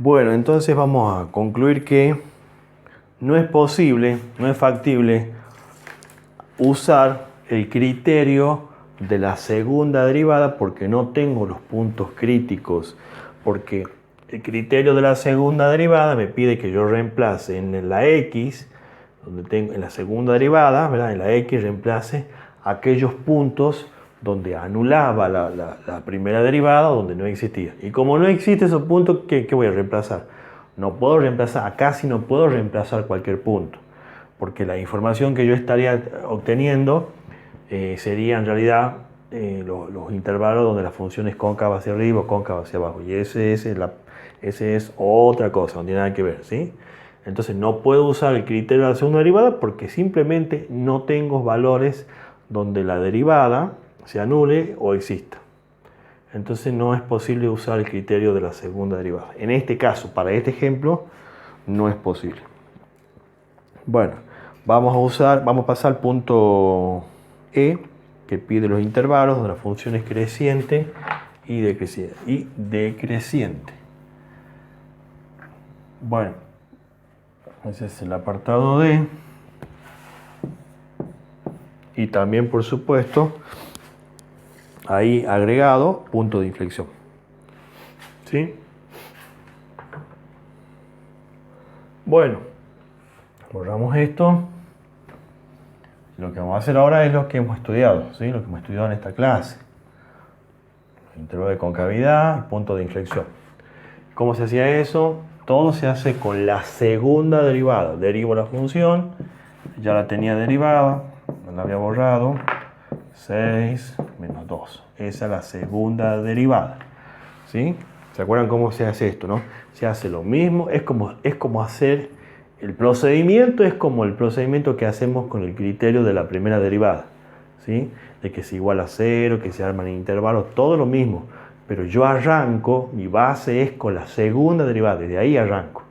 Bueno, entonces vamos a concluir que no es posible, no es factible usar el criterio de la segunda derivada porque no tengo los puntos críticos, porque el criterio de la segunda derivada me pide que yo reemplace en la x, donde tengo en la segunda derivada, ¿verdad? En la x reemplace aquellos puntos donde anulaba la primera derivada o donde no existía. Y como no existe esos puntos, ¿qué voy a reemplazar? No puedo reemplazar, acá sí no puedo reemplazar cualquier punto, porque la información que yo estaría obteniendo sería en realidad los intervalos donde la función es cóncava hacia arriba o cóncava hacia abajo. Y ese es otra cosa, no tiene nada que ver, ¿sí? Entonces no puedo usar el criterio de la segunda derivada porque simplemente no tengo valores donde la derivada se anule o exista. Entonces no es posible usar el criterio de la segunda derivada. En este caso, para este ejemplo, no es posible. Bueno, vamos a pasar al punto E, que pide los intervalos de las funciones creciente y decreciente. Bueno, ese es el apartado D. Y también, por supuesto, ahí agregado punto de inflexión. ¿Sí? Bueno, borramos esto. Lo que vamos a hacer ahora es lo que hemos estudiado, ¿sí? Lo que hemos estudiado en esta clase. El intervalo de concavidad, el punto de inflexión. ¿Cómo se hacía eso? Todo se hace con la segunda derivada. Derivo la función, ya la tenía derivada, no la había borrado. 6 menos 2. Esa es la segunda derivada. ¿Sí? ¿Se acuerdan cómo se hace esto, no? Se hace lo mismo, es como hacer el procedimiento, es como el procedimiento que hacemos con el criterio de la primera derivada, ¿sí? De que es igual a 0, que se arman intervalos, todo lo mismo. Pero yo arranco, mi base es con la segunda derivada, desde ahí arranco.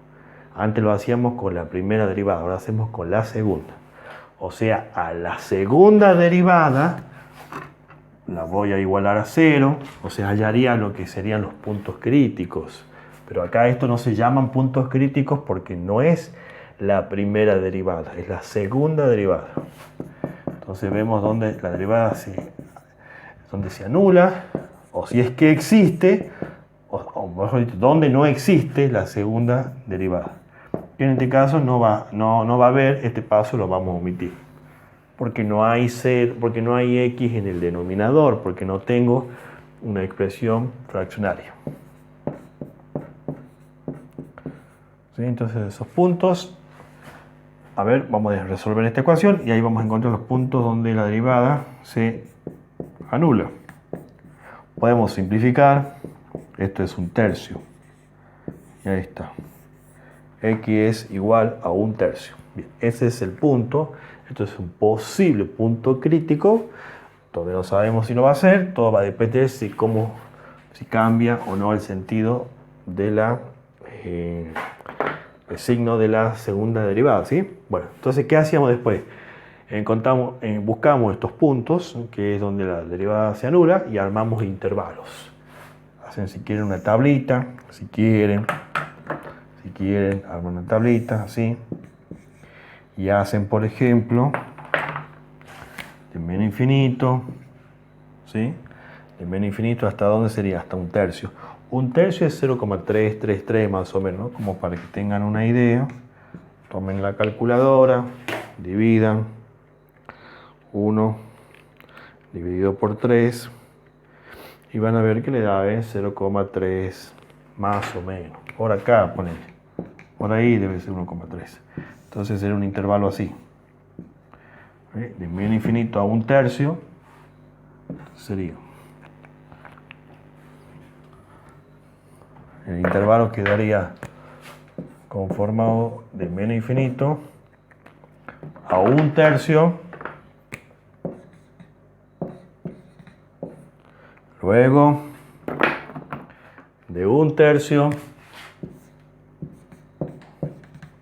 Antes lo hacíamos con la primera derivada, ahora hacemos con la segunda. O sea, a la segunda derivada la voy a igualar a 0, o sea, hallaría lo que serían los puntos críticos. Pero acá esto no se llaman puntos críticos porque no es la primera derivada, es la segunda derivada. Entonces vemos dónde la derivada donde se anula, o si es que existe, o mejor dicho, donde no existe la segunda derivada. En este caso no va a haber, este paso lo vamos a omitir. Porque no hay x en el denominador, porque no tengo una expresión fraccionaria. ¿Sí? Entonces esos puntos, a ver, vamos a resolver esta ecuación y ahí vamos a encontrar los puntos donde la derivada se anula. Podemos simplificar, esto es un tercio, y ahí está. X es igual a un tercio. Bien, ese es el punto. Esto es un posible punto crítico. Todavía no sabemos si lo va a hacer. Todo va a depender si cambia o no el sentido de el signo de la segunda derivada, ¿sí? Bueno, entonces, ¿qué hacíamos después? Buscamos estos puntos, que es donde la derivada se anula, y armamos intervalos. Hacen, si quieren, una tablita, si quieren, arman una tablita, así. Y hacen, por ejemplo, de menos infinito, ¿sí? De menos infinito, ¿hasta dónde sería? Hasta un tercio. Un tercio es 0,333 más o menos, ¿no? Como para que tengan una idea. Tomen la calculadora, dividan 1 dividido por 3 y van a ver que le da 0,3 más o menos. Por acá, ponele. Por ahí debe ser 1,3. Entonces sería un intervalo así. De menos infinito a un tercio sería. El intervalo quedaría conformado de menos infinito a un tercio, luego de un tercio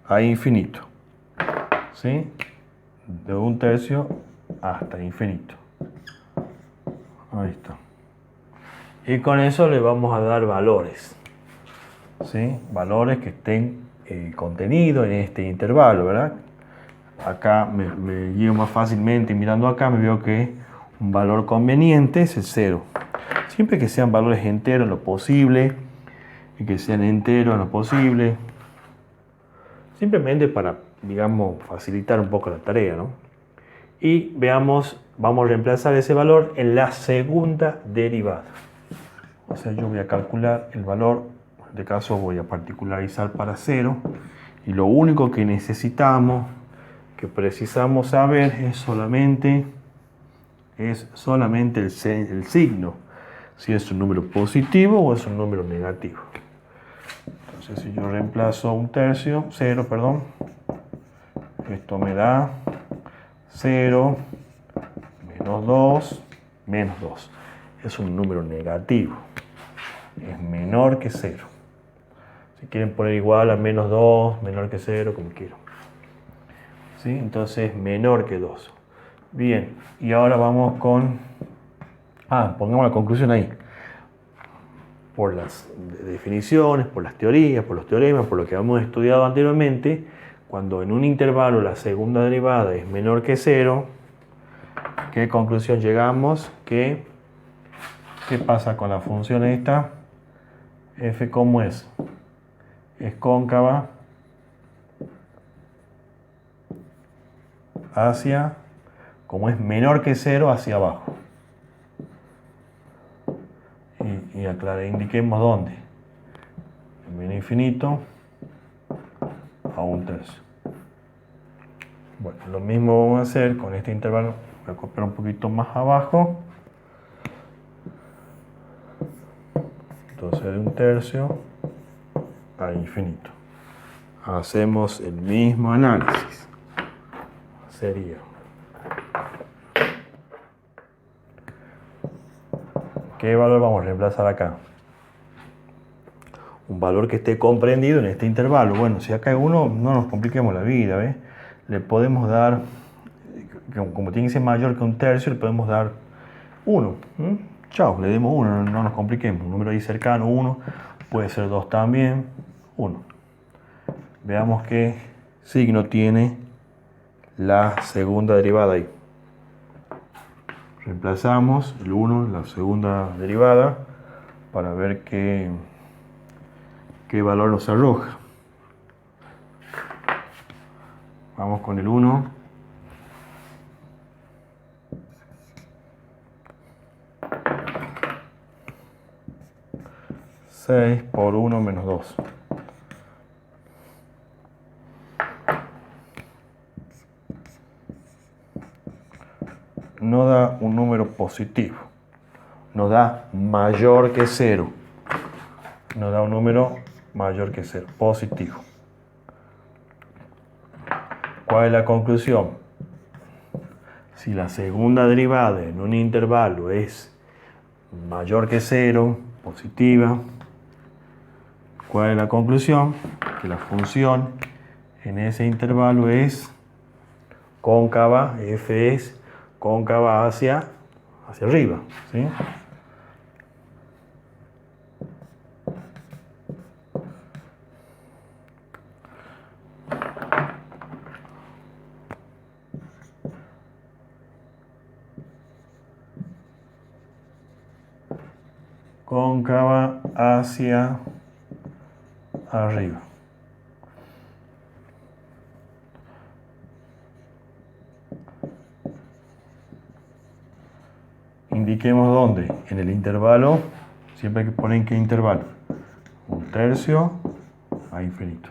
a infinito, ¿sí? De un tercio hasta infinito. Ahí está. Y con eso le vamos a dar valores. ¿sí? Valores que estén contenidos en este intervalo, ¿verdad? Acá me guío más fácilmente mirando acá, me veo que un valor conveniente es el 0. Siempre que sean valores enteros en lo posible, y que sean enteros en lo posible, simplemente para, digamos, facilitar un poco la tarea, ¿no? Y veamos, vamos a reemplazar ese valor en la segunda derivada. O sea, yo voy a calcular el valor, en este caso voy a particularizar para 0, y lo único que necesitamos, que precisamos saber es solamente el signo, si es un número positivo o es un número negativo. Entonces, si yo reemplazo un tercio, 0, perdón, esto me da 0 menos 2 menos 2. Es un número negativo, es menor que 0. Si quieren poner igual a menos 2, menor que 0, como quieran. ¿Sí? Entonces, menor que 2. Bien, y ahora vamos con... pongamos la conclusión ahí. Por las definiciones, por las teorías, por los teoremas, por lo que hemos estudiado anteriormente, cuando en un intervalo la segunda derivada es menor que 0, ¿qué conclusión llegamos? ¿Qué pasa con la función esta? F, ¿cómo es? Es cóncava hacia, como es menor que 0, hacia abajo. Y aclaré, indiquemos dónde. En menos infinito a un tercio. Bueno, lo mismo vamos a hacer con este intervalo. Voy a copiar un poquito más abajo. Entonces de un tercio a infinito. Hacemos el mismo análisis. Sería ¿qué valor vamos a reemplazar acá? Un valor que esté comprendido en este intervalo. Bueno, si acá hay 1, no nos compliquemos la vida, ¿ves? Le podemos dar, como tiene que ser mayor que un tercio, le podemos dar 1. Chao, le demos 1, no nos compliquemos. Un número ahí cercano, 1, puede ser 2 también, 1. Veamos qué signo tiene la segunda derivada ahí. Reemplazamos el 1 en la segunda derivada para ver qué valor nos arroja. Vamos con el 1. (6 por 1 menos 2). No da un número positivo. Nos da mayor que 0. Nos da un número mayor que 0, positivo. ¿Cuál es la conclusión? Si la segunda derivada en un intervalo es mayor que 0, positiva, ¿cuál es la conclusión? Que la función en ese intervalo es cóncava, f es cóncava hacia arriba, ¿sí? Cóncava hacia arriba. Indiquemos dónde. En el intervalo, siempre hay que poner en qué intervalo. Un tercio a infinito.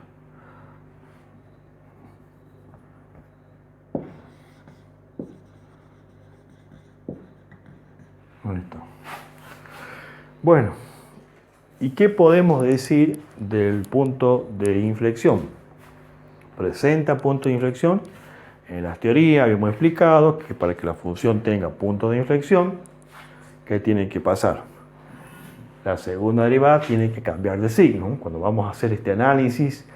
Listo. Bueno, ¿y qué podemos decir del punto de inflexión? Presenta punto de inflexión. En las teorías habíamos explicado que para que la función tenga punto de inflexión, ¿qué tiene que pasar? La segunda derivada tiene que cambiar de signo. Cuando vamos a hacer este análisis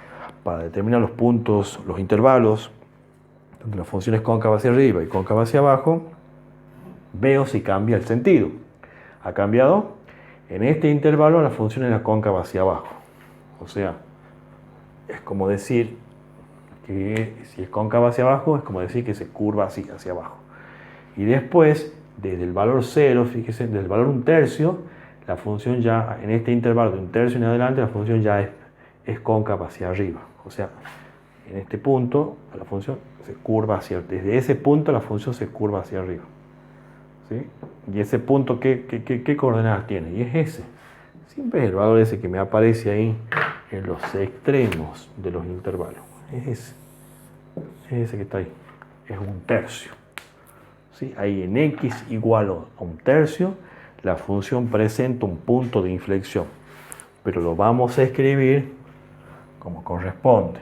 para determinar los puntos, los intervalos, donde la función es cóncava hacia arriba y cóncava hacia abajo, veo si cambia el sentido. ¿Ha cambiado? En este intervalo la función es la cóncava hacia abajo. O sea, es como decir que si es cóncava hacia abajo, es como decir que se curva así, hacia abajo. Y después, desde el valor 0, fíjese, desde el valor 1/3, la función ya, en este intervalo de 1/3 en adelante, la función ya es cóncava hacia arriba. O sea, en este punto, la función se curva hacia arriba. Desde ese punto, la función se curva hacia arriba. ¿Sí? Y ese punto, ¿qué coordenadas tiene? Y es ese. Siempre es el valor ese que me aparece ahí en los extremos de los intervalos. Es ese. Es ese que está ahí. Es 1/3. ¿Sí? Ahí en x igual a 1/3, la función presenta un punto de inflexión. Pero lo vamos a escribir como corresponde.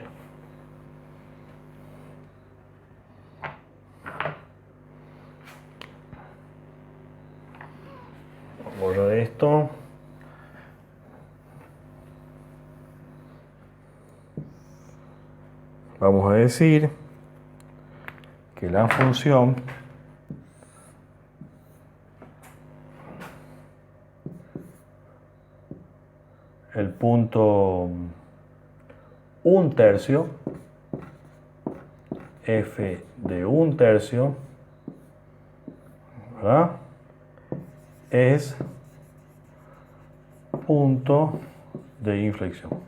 Borro esto. Vamos a decir que la función el punto 1/3 f de 1/3, ¿verdad?, es punto de inflexión.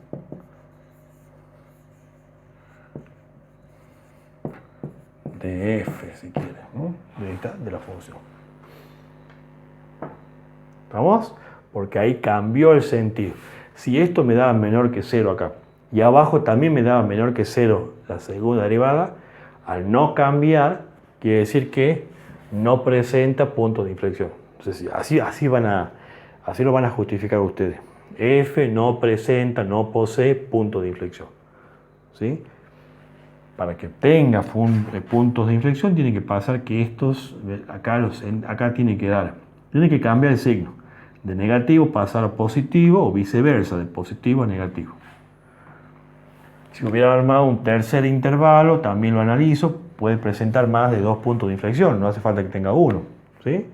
De f, si quiere, ¿no? De la función. ¿Estamos? Porque ahí cambió el sentido. Si esto me daba menor que 0 acá, y abajo también me daba menor que 0 la segunda derivada, al no cambiar, quiere decir que no presenta punto de inflexión. Entonces, así lo van a justificar ustedes. F no presenta, no posee punto de inflexión. ¿Sí? Para que tenga puntos de inflexión tiene que pasar que estos, acá tiene que cambiar el signo. De negativo pasar a positivo o viceversa, de positivo a negativo. Si hubiera armado un tercer intervalo, también lo analizo, puede presentar más de 2 puntos de inflexión, no hace falta que tenga uno. ¿Sí?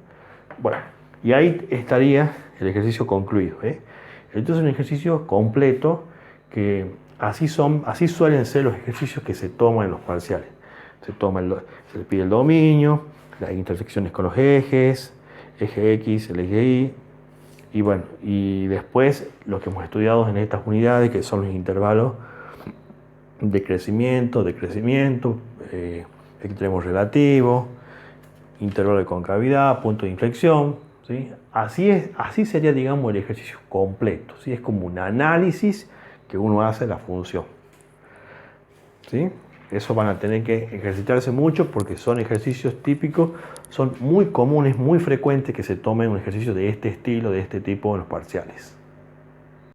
Bueno, y ahí estaría el ejercicio concluido. Entonces es un ejercicio completo que así suelen ser los ejercicios que se toman en los parciales. Se le pide el dominio, las intersecciones con los ejes, eje X, el eje Y, y bueno, y después lo que hemos estudiado en estas unidades, que son los intervalos de crecimiento, extremo relativo, intervalo de concavidad, punto de inflexión. ¿Sí? Así sería, digamos, el ejercicio completo. ¿Sí? Es como un análisis que uno hace de la función. ¿Sí? Eso van a tener que ejercitarse mucho porque son ejercicios típicos, son muy comunes, muy frecuentes que se tomen un ejercicio de este estilo, de este tipo en los parciales.